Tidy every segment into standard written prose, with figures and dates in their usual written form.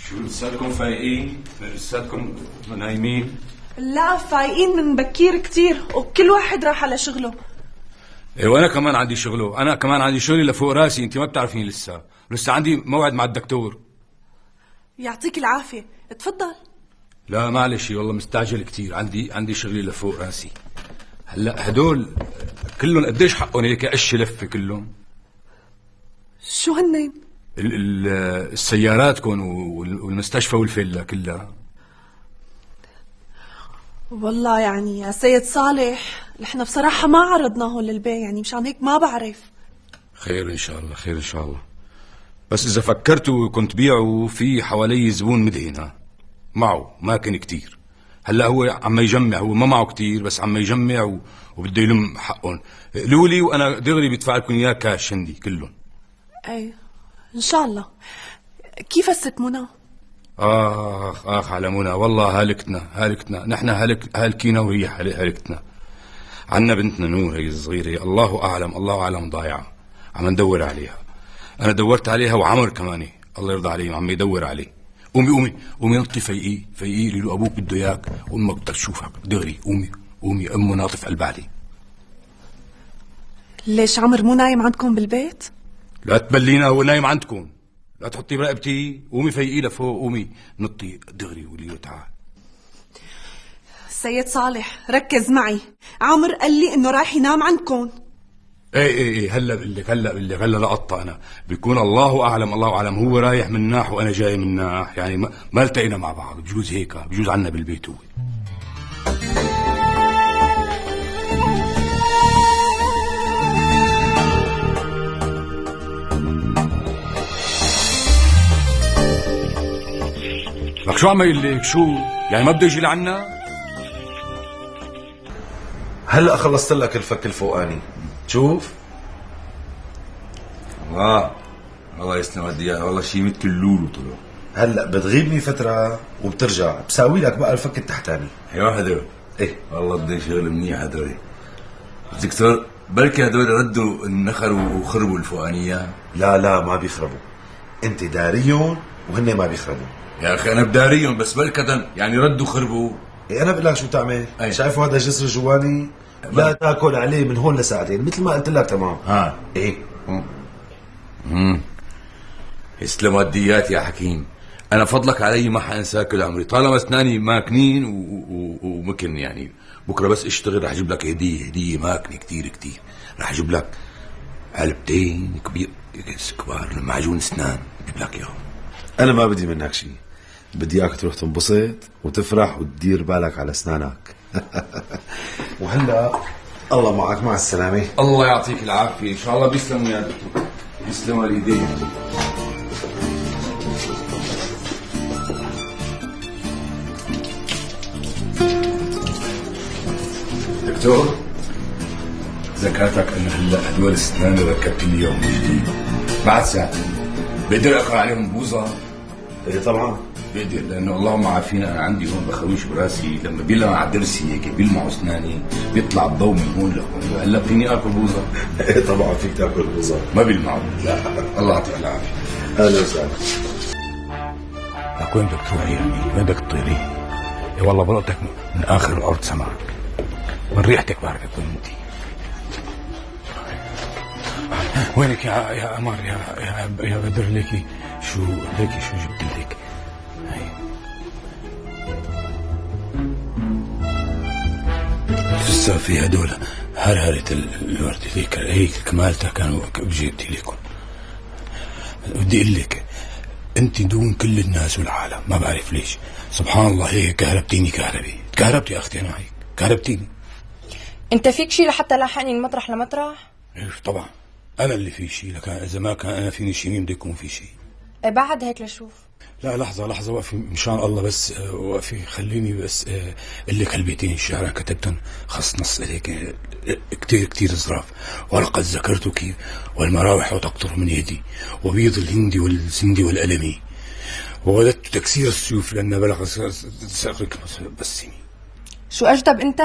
شو لساتكم فايقين؟ لساتكم نايمين؟ لا، فايقين من بكير كتير وكل واحد راح على شغله. ايه وانا كمان عندي شغله، انا كمان عندي شغلي لفوق راسي، انت ما بتعرفيني لسه عندي موعد مع الدكتور. يعطيك العافية، تفضل. لا معلش والله مستعجل كتير، عندي شغلي لفوق راسي. هلا هدول كلهم قديش حقهم هيك قش لفه كلهم؟ شو هنين؟ السياراتكم والمستشفى والفيلا كلها. والله يعني يا سيد صالح، نحن بصراحة ما عرضناه للبيع، يعني مشان هيك ما بعرف. خير ان شاء الله، خير ان شاء الله. بس اذا فكرتوا كنت بيعوا، في حوالي زبون مدهن معه ما كان كتير. هلا هو عم يجمع، هو ما معه كتير بس عم يجمع وبده يلم حقهم. قالوا لي وانا دغري بدفع لكم اياه كاش عندي كلهم. اي ان شاء الله. كيف الست منى؟ اخ على منى، والله هالكتنا نحن هالكينا وهي هالكتنا. عنا بنتنا نور هي الصغيرة، الله اعلم ضايعة، عم ندور عليها. انا دورت عليها وعمر كمان الله يرضى عليه عم يدور عليه. قومي نطي فيقي لي ابوك بده اياك وامك بدها تشوفك دغري. قومي امه ناطف قلب عليه. ليش عمر مو نايم عندكم بالبيت؟ لا تبلينا، هو نايم عندكم، لا تحطي برقبتي. قومي فيقي لفوق، قومي نطي دغري وقولي له تعال. سيد صالح ركز معي، عمر قال لي انه رايح ينام عندكم. ايه هلا بقول لك هلا لقطة انا بيكون الله اعلم هو رايح من ناح وانا جاي من ناح، يعني ما التقينا مع بعض. بجوز هيك، بجوز عنا بالبيت هو. لك شو عم يقول لك؟ شو يعني ما بده يجي لعنا؟ هلا خلصت لك الفك الفوقاني، شوف. الله يسلم ودي اياه، والله شيء مثل اللولو طلع. هلا بتغيبني فترة وبترجع بساوي لك بقى الفك التحتاني. ايوه هدول ايه والله بدي شغل منيح هدول. دكتور بركي هدول ردوا النخر وخربوا الفوقانية. لا ما بيخربوا، انت داريهم وهن ما بيخربوا. يا اخي انا بداريهم بس بركة يعني ردوا خربوا. إيه انا بقول لك شو تعمل. أي. شايفوا هذا الجسر جواني؟ لا تاكل عليه من هون لساعتين مثل ما قلت لك. تمام. ايه. يسلم وديات يا حكيم. انا فضلك علي ما حانساك كل عمري، طالما اسناني ماكنين ومكن يعني. بكره بس اشتغل رح اجيب لك هديه ماكنه كتير. رح اجيب لك علبتين كبار معجون اسنان، اجيب لك اياهم. انا ما بدي منك شيء، بدي اياك تروح تنبسط وتفرح وتدير بالك على اسنانك. وهلا الله معك، مع السلامه. الله يعطيك العافيه، ان شاء الله بيسلموا يا دكتور، بيسلموا الايدين. دكتور ذكرتك انه هلا هدول الاسنان اللي ركبت لي اياهم جديد بعد ساعه بقدر اقرا عليهم بوظه؟ ايه طبعا بقدر، لانه اللهم عافينا انا عندي هون بخويش براسي لما بيلمع على درسي هيك بيلمعوا اسناني بيطلع الضوء من هون لهون. هلا فيني اكل بوظه؟ ايه طبعا فيك تاكل بوظه. ما بيلمعوا؟ لا الله يعطيك العافيه. اهلا وسهلا. لك وين بدك تروحي يعني؟ وين بدك تطيري؟ إيه والله بلقتك من اخر الارض سمعك، من ريحتك بعرفك وين انت. وينك يا قمر يا بدر؟ ليكي شو جبت لك؟ لسه في هدول هرهرة الورد هيك كمالتها كانوا بجيبتي لكم. بدي اقول لك انت دون كل الناس والعالم، ما بعرف ليش سبحان الله هيك كهربتيني. كهربتي يا اختي، انا هيك كهربتيني. انت فيك شي لحتى لاحقني من مطرح لمطرح؟ إيه طبعا انا اللي في شيء، لكن اذا ما كان انا فيني شيء مين بده يكون في شيء؟ بعد هيك لشوف. لا لحظة وقفي مشان الله، بس وقفي خليني بس اقول لك هالبيتين الشعر كتبتهم خص نص هيك كتير ظراف. ولقد ذكرتك والمراوح تقطر من يدي وبيض الهندي والزندي والألمي ووددت تكسير السيوف لأن بلغ سأقرك بسمي. شو أجدب أنت؟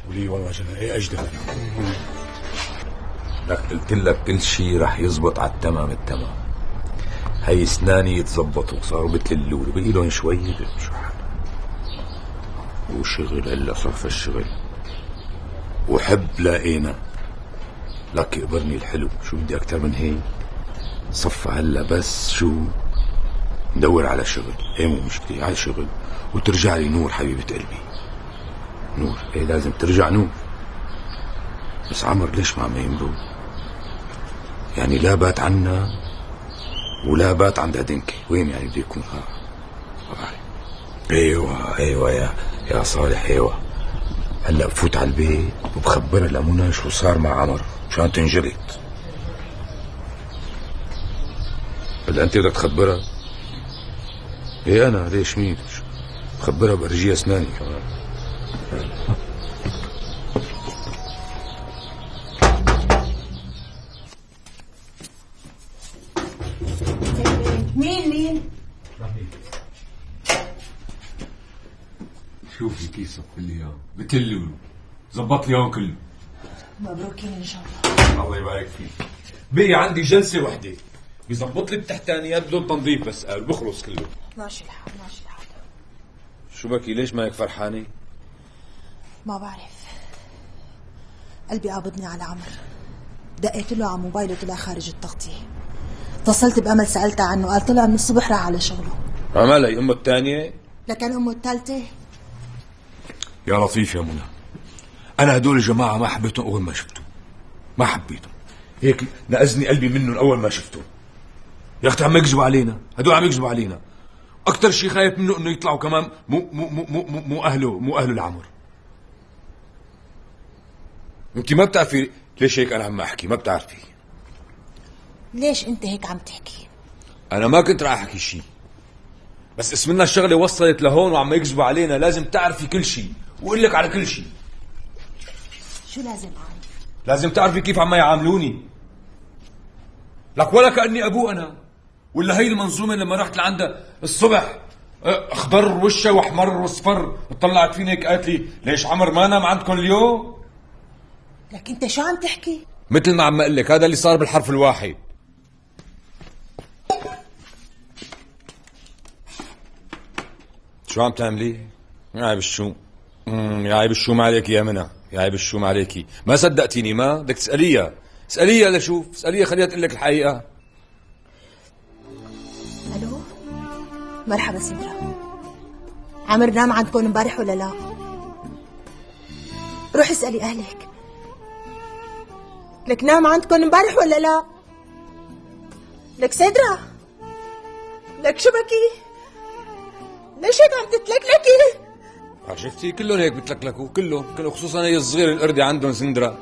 ولي والله جنة ايه أجدب أنا. لك قلت لك كل شيء رح يزبط على التمام. هي اسناني يتظبطوا صاروا مثل اللولو، بقي لهم شوي شو حالة. وشغل هلا صف الشغل وحب لاقينا. لك يقبرني الحلو، شو بدي اكتر من هيك؟ صفى هلا بس شو ندور على شغل، ايه مو مشكلة على شغل وترجع لي نور حبيبة قلبي. نور ايه لازم ترجع نور. بس عمر ليش ما عم يمرق؟ يعني لا بات عنا ولا بات عند هدنكي، وين يعني بده يكون؟ ايوه يا صالح ايوه. هلا بفوت على البيت وبخبرها لمنى شو صار مع عمر مشان تنجلط. هلا انت بدك تخبرها؟ ايه انا ليش مين؟ بخبرها برجيها اسناني كمان. مين؟ شوفي كيف صف لي اياه مثل اللولو، زبط لي اياهم كله. مبروكين ان شاء الله. الله يبارك فيك. بقي عندي جلسه وحده بيظبط لي التحتانيات بدون تنظيف بس قال بخلص كله. ماشي الحال. شو بكي ليش ما هيك فرحانه؟ ما بعرف، قلبي قابضني على عمر. دقيت له على موبايله طلع خارج التغطية. اتصلت بأمل سألتها عنه، قال طلع من الصبح راح على شغله. عملها هي امه الثانيه؟ لكن امه الثالثة. يا لطيف يا منى، انا هدول الجماعه ما حبيتهم اول ما شفتهم، ما حبيتهم هيك نقزني قلبي منهم اول ما شفتهم. يا اختي عم يكذبوا علينا، هدول عم يكذبوا علينا. اكثر شيء خايف منه انه يطلعوا كمان مو اهله العمر. انت ما بتعرفي ليش هيك انا عم احكي، ما بتعرفي. ليش انت هيك عم تحكي؟ انا ما كنت راح احكي شيء، بس اسمنا الشغله وصلت لهون وعم يكذبوا علينا، لازم تعرفي كل شيء واقول لك على كل شيء. شو لازم اعرف؟ لازم تعرفي كيف عم يعاملوني. لك ولا كأني ابوه انا، ولا هي المنظومه لما رحت لعندها الصبح اخضر وشها واحمر واصفر، طلعت فيني هيك قالت لي ليش عمر ما نام عندكم اليوم؟ لك انت شو عم تحكي؟ مثل ما عم اقول لك هذا اللي صار بالحرف الواحد. شو عم تعملي؟ يا عيب الشوم. يا عيب الشوم عليك يا منى، يا عيب الشوم عليكي. ما صدقتيني؟ ما بدك تسأليها، اسأليها لشوف، اسأليها خليها تقول لك الحقيقة. الو، مرحبا سندرا. عمر نام عندكم امبارح ولا لا؟ روحي اسألي اهلك. لك نام عندكم امبارح ولا لا؟ لك سدرا، لك شو بكي؟ ليش هيك عم تتلكلكي؟ شفتي كلهم هيك بتلكلكوا، كلهم خصوصا هي الصغيرة القردة عندهم سندرا.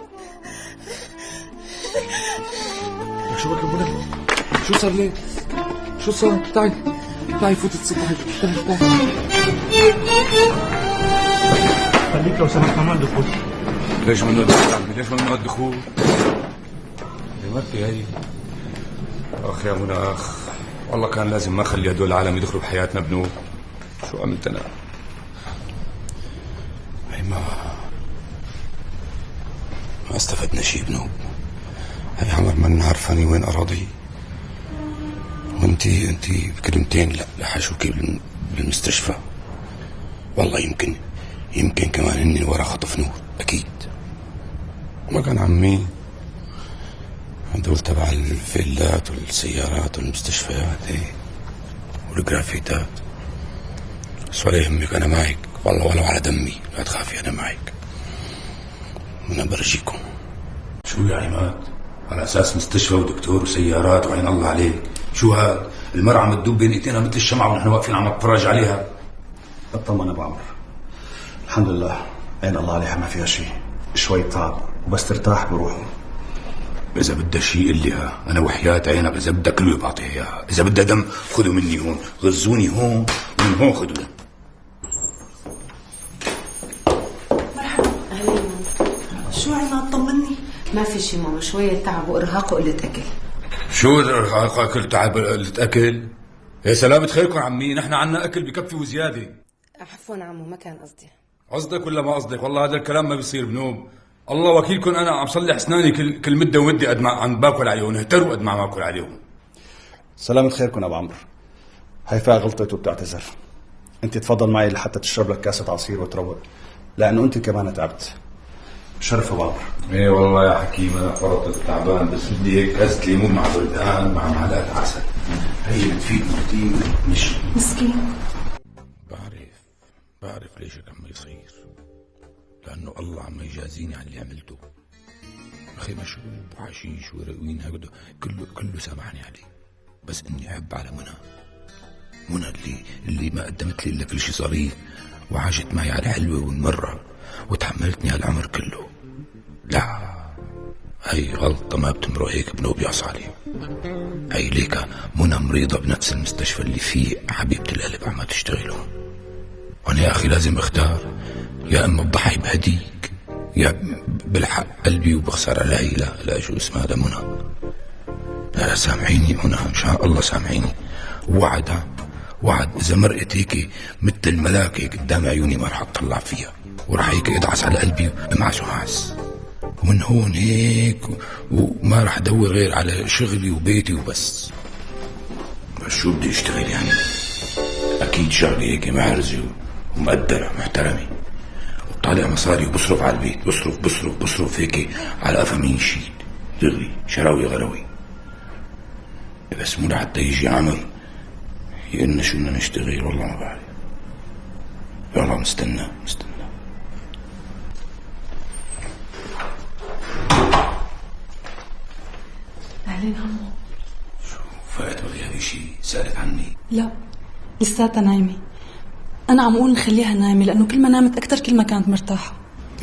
شو بك منى؟ شو صار لك؟ شو صار؟ تعي فوت تصبحي. تعي خليك لو سمحت ممنوع الدخول. ليش ممنوع الدخول؟ ليش ممنوع الدخول؟ مرتي هي. اخ يا منى اخ، والله كان لازم ما اخلي هدول العالم يدخلوا بحياتنا بنور. شو عملت انا؟ هي ما استفدنا شيء بنوب. هي عمر ما عرفاني وين اراضي، وانتي بكلمتين لا لحشوكي بالمستشفى. والله يمكن كمان اني ورا خطف نور اكيد. وما كان عمي هدول تبع الفيلات والسيارات والمستشفيات ايه والجرافيتات. بس ولا يهمك انا معك، والله ولو على دمي لا تخافي انا معك. وانا برجيكم. شو يا عماد؟ على اساس مستشفى ودكتور وسيارات وعين الله عليك، شو هاد؟ المرأة عم تدوب بين ايدينا مثل الشمعة ونحن واقفين عم نتفرج عليها. اطمن ابو عمر، الحمد لله عين الله عليها ما فيها شيء، شوي تعب وبس ترتاح بروحه. إذا بدها شيء قل لها، أنا وحياة عينك إذا بدها كله بعطيها إياها، إذا بدها دم خذوا مني هون، غزوني هون ومن هون خذوا. مرحبا. أهلين. شو عماد طمني؟ ما في شي ماما، شوية تعب وإرهاق وقلة أكل. شو الإرهاق؟ أكل تعب قلة أكل؟ يا سلامة خيركم عمي، نحن عنا أكل بكفي وزيادة. عفوا عمو ما كان قصدي. قصدك ولا ما قصدك؟ والله هذا الكلام ما بيصير بنوب. الله وكيلكم أنا عم صلح أسناني كل مدة ومدة قد ما عم باكل عليهم، اهتروا قد ما عم باكل عليهم. سلامة خيركم ابو عمرو. هيفاء غلطت وبتعتذر. انت تفضل معي لحتى تشرب لك كاسة عصير وتروق، لانه انت كمان تعبت. شرف ابو عمرو. ايه والله يا حكيم انا فرطت تعبان، بس بدي هيك كاسة ليمون مع بردان مع معلقة عسل، هي بتفيدني كثير مش مسكين. بعرف ليش هيك عم يصير، لانه الله عم يجازيني على اللي عملته. اخي مشروب وحشيش وهيروين هكذا كله سامحني عليه، بس اني احب على منى اللي ما قدمت لي الا كل شيء ظريف، وعاشت معي على الحلوه والمره وتحملتني على العمر كله. لا، هي غلطه ما بتمرق هيك بنوب يعصى عليه. هي ليك منى مريضه بنفس المستشفى اللي فيه حبيبه القلب عم تشتغل هون، وانا يا اخي لازم اختار، يا اما بضحي بهديك يا بالحق قلبي وبخسر علي. لا شو اسمها هذا منى. لا سامحيني منى، ان شاء الله سامحيني. وعد اذا مرقت هيك مثل الملاك هيك قدام عيوني ما رح اطلع فيها، وراح هيك ادعس على قلبي معس، ومن هون هيك وما رح ادور غير على شغلي وبيتي وبس. بس شو بدي اشتغل يعني؟ اكيد شغلي هيك محرزه ومقدره محترمه، وطالع مصاري وبصرف على البيت، بصرف هيك على قفا مين يشيل دغري شراوي غروي. بس مو لحتى يجي عمر يقلنا شو بدنا نشتغل، والله ما بعرف. يلا مستنى. اهلين عمو. شو فات ولا هذا شيء؟ سألت عني؟ لا لساتها نايمة. أنا عم أقول نخليها نايمة لأنه كل ما نامت أكتر كل ما كانت مرتاحة.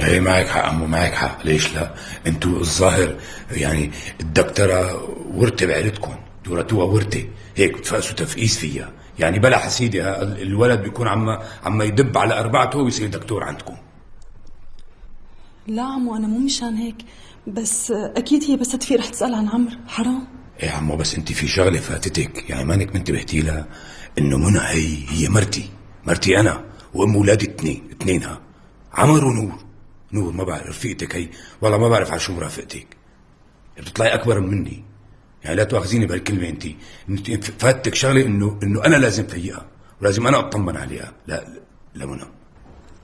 ايه معك حق عمو، معك حق. ليش لا؟ انتوا الظاهر يعني الدكتورة ورثة بعيلتكم، دورتوها ورثة هيك بتفقسوا تفقيس فيها، يعني بلا حسيدي الولد بيكون عم يدب على أربعته ويصير دكتور عندكم. لا عمو أنا مو مشان هيك، بس أكيد هي بس تفيق رح تسأل عن عمرو. حرام. ايه عمو، بس انت في شغلة فاتتك، يعني مانك منتبهتي لها، انه منى هي مرتي انا وام اولادي اثنينها، عمر ونور. ما بعرف رفيقتك هي، والله ما بعرف على شو مرافقتك، بتطلعي اكبر مني، يعني لا تواخذيني بهالكلمه. انت فاتك شغله انه انا لازم فيقها ولازم انا اطمن عليها. لا منى.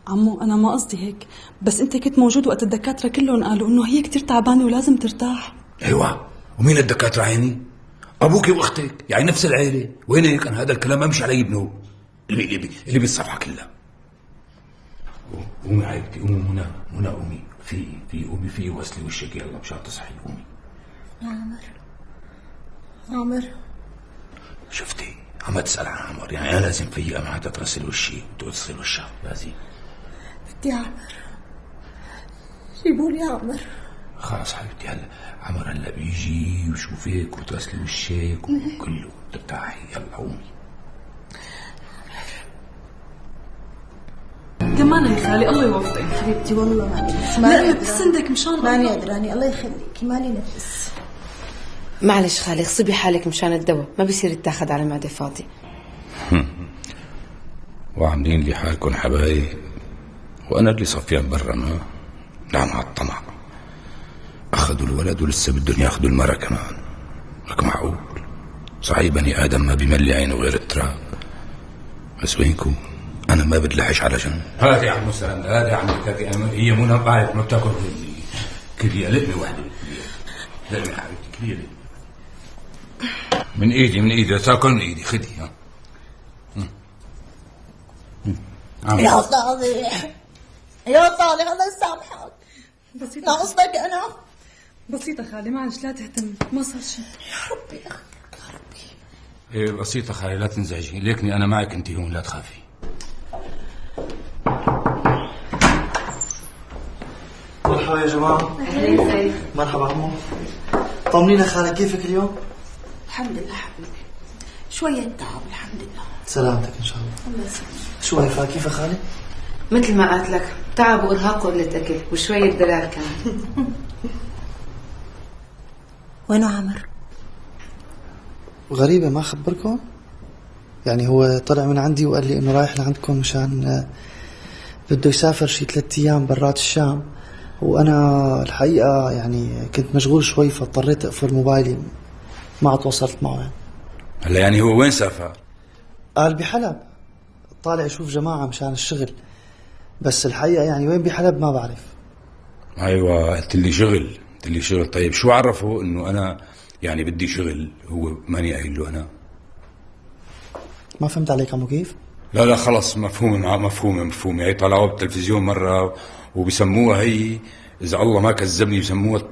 عمو انا ما قصدي هيك، بس انت كنت موجود وقت الدكاتره كلهم قالوا انه هي كتير تعبانه ولازم ترتاح. ايوه، ومين الدكاتره عيني؟ ابوك واختك، يعني نفس العيله. وين هيك؟ انا هذا الكلام ما مش علي بنوب اللي بالصفحه كلها. قومي حبيبتي، قومي منى قومي، قومي وغسلي وشك، يلا مشان تصحي. قومي يا عمر. شفتي عم تسأل عن عمر، يعني انا لازم فيقها معها تغسل وشي وتغسل وشها. لازم. بدي يا عمر، جيبولي يا عمر. خلاص حبيبتي، هلا عمر هلا بيجي وشوفك وتغسلي وشك وكله ترتاحي. يلا قومي. كمان يا خالي الله يوفقك. حبيبتي والله لا بسندك مشان الله. ماني قدراني، الله يخليكي، مالي نفس. معلش خالي، اغصبي حالك مشان الدواء، ما بيصير يتاخد على معدة فاضي. وعاملين لي حالكم حبايب، وانا اللي صفيان برا. ما نعم على الطمع، اخذوا الولد ولسه بدهم ياخذوا المرة كمان. لك معقول؟ صحيح بني ادم ما بيملي عينه غير التراب، بس وينكم؟ انا ما بدلحش على جنب. هذا يا عم سهل، هذا يا عم كافي. هي منى بعرف ما بتاكل كلية لقمة واحدة. لقمة حبيبتي، كلية لقمة من ايدي تاكل من ايدي. خدي. يا صالح الله يسامحك. بسيطة ناقصتك انا. بسيطة خالي، معلش لا تهتم، ما صار شيء. يا ربي يا ربي. ايه بسيطة خالي، لا تنزعجي، ليكني انا معك، انت هون لا تخافي. مرحبا يا جماعة. مرحبا عمو. طمنينا خالة، كيفك اليوم؟ الحمد لله حبيبي، شوية تعب الحمد لله. سلامتك ان شاء الله. الله يسلمك. شو هيفا كيف خالي؟ مثل ما قالت لك، تعب وارهاق وقلة اكل وشوية دلال كمان. وينه عمر؟ غريبة ما خبركم؟ يعني هو طلع من عندي وقال لي انه رايح لعندكم مشان بده يسافر شي 3 أيام برات الشام، وانا الحقيقة يعني كنت مشغول شوي فاضطريت اقفل موبايلي، ما تواصلت معه يعني. هلا يعني هو وين سافر؟ قال بحلب، طالع يشوف جماعة مشان الشغل. بس الحقيقة يعني وين بحلب ما بعرف. ايوه قلت لي شغل، قلت لي شغل. طيب شو عرفه انه انا يعني بدي شغل؟ هو ماني قايل له انا. ما فهمت عليك عمو كيف؟ لا خلص مفهومة. هي طلعوها بالتلفزيون مرة وبسموها هي، إذا الله ما كذبني، بسموها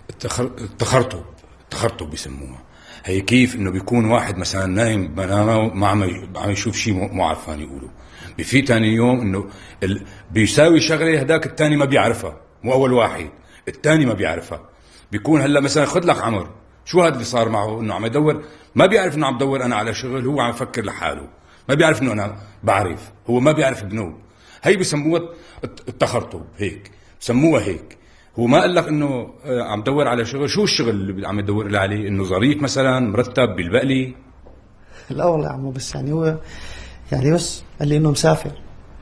التخرطب بسموها. هي كيف إنه بيكون واحد مثلا نايم بمنامه ما عم يشوف شيء مو عرفان يقوله، بفي تاني يوم إنه بيساوي شغلة هداك التاني ما بيعرفها، مو أول واحد التاني ما بيعرفها. بيكون هلا مثلا خذ لك عمر، شو هذا اللي صار معه؟ إنه عم يدور، ما بيعرف إنه عم يدور أنا على شغل، هو عم يفكر لحاله، ما بيعرف إنه أنا بعرف، هو ما بيعرف بنوب. هي بسموها التخرطب، هيك بسموها هيك. هو ما قال لك انه عم دور على شغل. شو الشغل اللي عم يدور عليه؟ انه ظريف مثلا، مرتب بالبقلي؟ لا والله يا عمو، بس يعني هو يعني بس قال لي انه مسافر.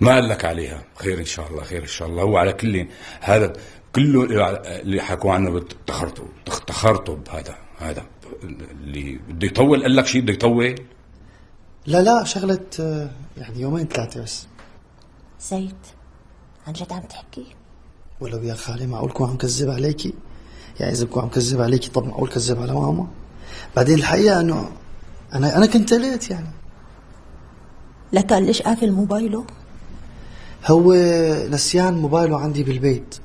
ما قال لك عليها؟ خير ان شاء الله، خير ان شاء الله. هو على كل هذا كله اللي حكوا عنه بالتخرطب، هذا اللي بده يطول. قال لك شيء بده يطول؟ لا شغلة يعني يومين 3 بس. زيد عن جد عم تحكي؟ ولو يا خالي معقول كون عم كذب عليكي؟ يعني اذا بكون عم كذب عليكي طب معقول كذب على ماما؟ بعدين الحقيقة انه انا كنت قلقت يعني. لك قال ليش قافل موبايله؟ هو نسيان موبايله عندي بالبيت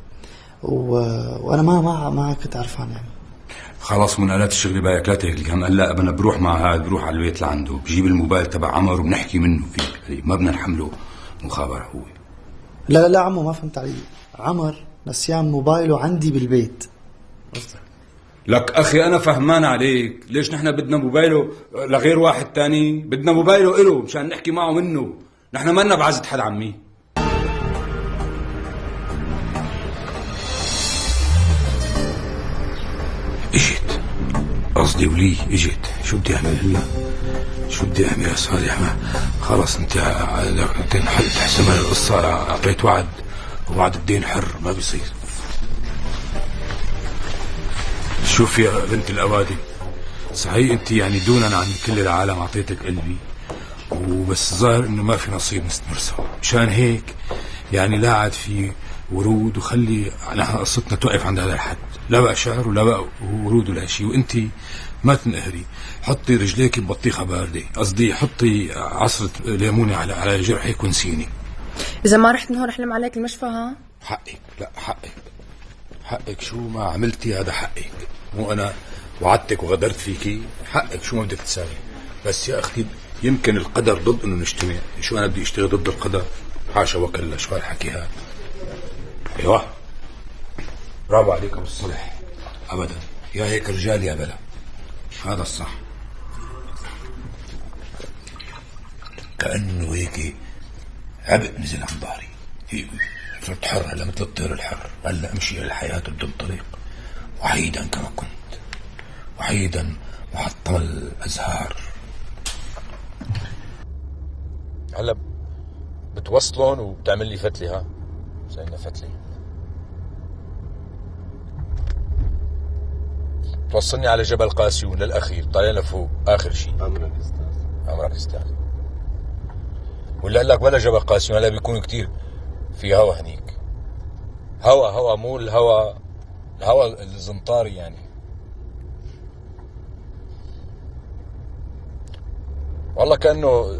وانا ما كنت عرفان يعني. خلاص من آلات الشغل بايك لا تهلك هم. هلا بدنا بروح مع هذا، بروح على البيت لعنده، بجيب الموبايل تبع عمر وبنحكي منه فيه، ما بدنا نحمله مخابرة هو. لا عمو ما فهمت علي. عمر نسيان موبايله عندي بالبيت. لك اخي انا فهمان عليك، ليش نحن بدنا موبايله لغير واحد تاني؟ بدنا موبايله إله مشان نحكي معه منه، نحن ما لنا بعزة حد عمي. اجت قصدي ولي اجت، شو بدي اعمل هلا؟ شو بدي اعمل يا صالح؟ خلص انت تحسب القصة، اعطيت وعد الدين حر، ما بيصير. شوف يا بنت الأوادي، صحيح انت يعني دونا عن كل العالم اعطيتك قلبي، وبس ظاهر انه ما في نصيب نستمر سوا. مشان هيك يعني لا عاد في ورود، وخلي نحن قصتنا توقف عند هذا الحد، لا بقى شعر ولا بقى ورود ولا شيء. وانت ما تنقهري، حطي رجليك ببطيخة باردة، قصدي حطي عصرة ليمونة على جرحك ونسيني. اذا ما رحت من هون رح لم عليك المشفى. ها حقك، لا حقك شو ما عملتي هذا حقك، مو انا وعدتك وغدرت فيكي، حقك شو ما بدك تساوي. بس يا اختي يمكن القدر ضد انه نجتمع، شو انا بدي اشتغل ضد القدر؟ حاشا وكلا، شو هالحكي هذا؟ ايوه برافو عليك ابو الصلح، ابدا يا هيك رجال يا بلا، هذا الصح. كأنه هيك عبء نزل عن ظهري، صرت حر هلا مثل الطير الحر. هلا امشي الحياة بدون طريق، وحيدا كما كنت، وحيدا محطم الازهار. هلا بتوصلون وبتعمل لي فتلي. ها زينا فتلي، توصلني على جبل قاسيون للاخير، طالعين لفوق اخر شيء. امرك استاذ. ولا قال لك بلا جبل قاسيون، هلا بيكون كتير في هوا هنيك، هوا مو الهوا الزنطاري يعني. والله كأنه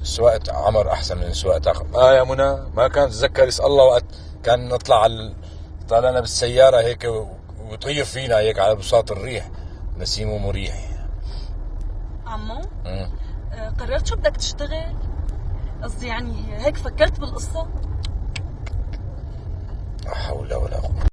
سواقة عمر أحسن من سواقة آخر. يا منى ما كانت تتذكر اسأل الله وقت كان نطلع طالعنا بالسيارة هيك وطير فينا هيك على بساط الريح، نسيمه مريح. عمو قررت شو بدك تشتغل؟ قصدي يعني هيك فكرت بالقصة؟ لا حول ولا قوة.